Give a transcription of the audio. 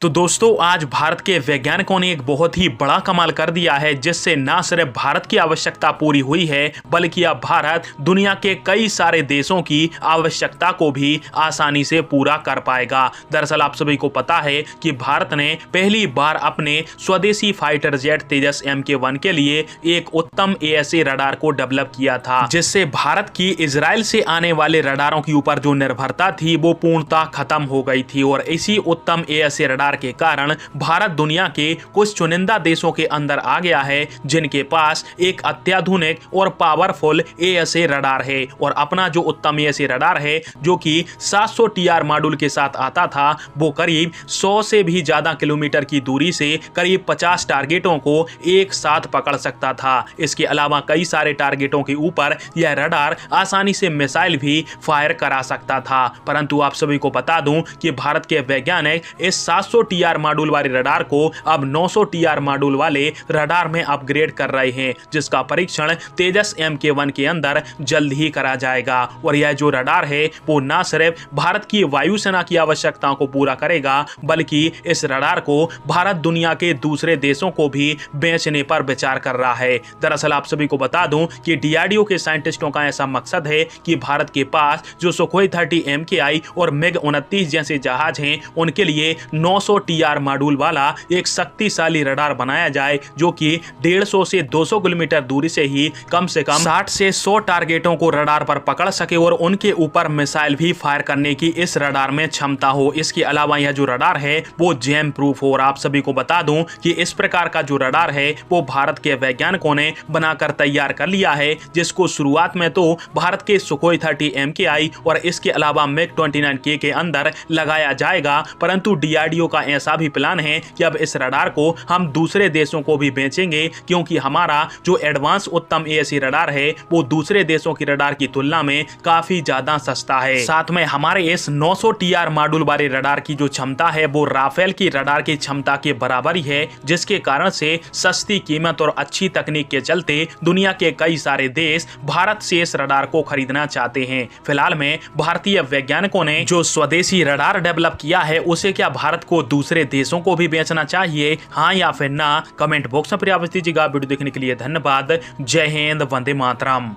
तो दोस्तों आज भारत के वैज्ञानिकों ने एक बहुत ही बड़ा कमाल कर दिया है, जिससे न सिर्फ भारत की आवश्यकता पूरी हुई है बल्कि अब भारत दुनिया के कई सारे देशों की आवश्यकता को भी आसानी से पूरा कर पाएगा। दरअसल आप सभी को पता है कि भारत ने पहली बार अपने स्वदेशी फाइटर जेट तेजस MK1 के लिए एक उत्तम AESA रडार को डेवलप किया था, जिससे भारत की इजराइल से आने वाले रडारों के ऊपर जो निर्भरता थी वो पूर्णतः खत्म हो गई थी। और इसी उत्तम AESA रडार के कारण भारत दुनिया के कुछ चुनिंदा देशों के अंदर आ गया है जिनके पास एक अत्याधुनिक और पावरफुल AESA रडार है। और अपना जो उत्तम AESA रडार है जो कि 700 TR मॉड्यूल के साथ आता था, वो करीब 100 से भी ज्यादा किलोमीटर की दूरी से करीब 50 टारगेटों को एक साथ पकड़ सकता था। इसके अलावा कई सारे टारगेटों के ऊपर यह रडार आसानी से मिसाइल भी फायर करा सकता था। परंतु आप सभी को बता दूं कि भारत के वैज्ञानिक इस 700 TR मॉड्यूल वाले रडार को अब 900 TR मॉड्यूल वाले रडार में अपग्रेड कर रहे हैं, जिसका परीक्षण तेजस MK1 के अंदर जल्द ही करा जाएगा। और यह जो रडार है वो न सिर्फ भारत की वायुसेना की आवश्यकताओं को पूरा करेगा बल्कि इस रडार को भारत दुनिया के दूसरे देशों को भी बेचने पर विचार कर रहा है। दरअसल आप सभी को बता दूं कि DRDO के साइंटिस्टों का ऐसा मकसद है कि भारत के पास जो सुखोई 30 MKI और MiG-29 जैसे जहाज हैं उनके लिए 900 TR मॉड्यूल वाला एक शक्तिशाली रडार बनाया जाए जो कि 150 से 200 किलोमीटर दूरी से ही कम से कम 60 से 100 टारगेटों को रडार पर पकड़ सके और उनके ऊपर मिसाइल भी फायर करने की इस रडार में क्षमता हो। इसके अलावा यह जो रडार है वो जैम प्रूफ हो। और आप सभी को बता दूं कि इस प्रकार का जो रडार है वो भारत के वैज्ञानिकों ने बनाकर तैयार कर लिया है, जिसको शुरुआत में तो भारत के सुखोई 30 MKI और इसके अलावा MiG-29K के अंदर लगाया जाएगा। परंतु DRDO का ऐसा भी प्लान है कि अब इस रडार को हम दूसरे देशों को भी बेचेंगे, क्योंकि हमारा जो एडवांस उत्तम AESA रडार है वो दूसरे देशों की रडार की तुलना में काफी ज्यादा सस्ता है। साथ में हमारे इस 900 TR मॉड्यूल वाले रडार की जो क्षमता है वो राफेल की रडार की क्षमता के बराबर ही है, जिसके कारण से सस्ती कीमत और अच्छी तकनीक के चलते दुनिया के कई सारे देश भारत से इस रडार को खरीदना चाहते हैं। फिलहाल में भारतीय वैज्ञानिकों ने जो स्वदेशी रडार डेवलप किया है उसे क्या भारत को दूसरे देशों को भी बेचना चाहिए, हाँ या फिर ना? कमेंट बॉक्स में प्रयास दीजिएगा। वीडियो देखने के लिए धन्यवाद। जय हिंद, वंदे मातरम।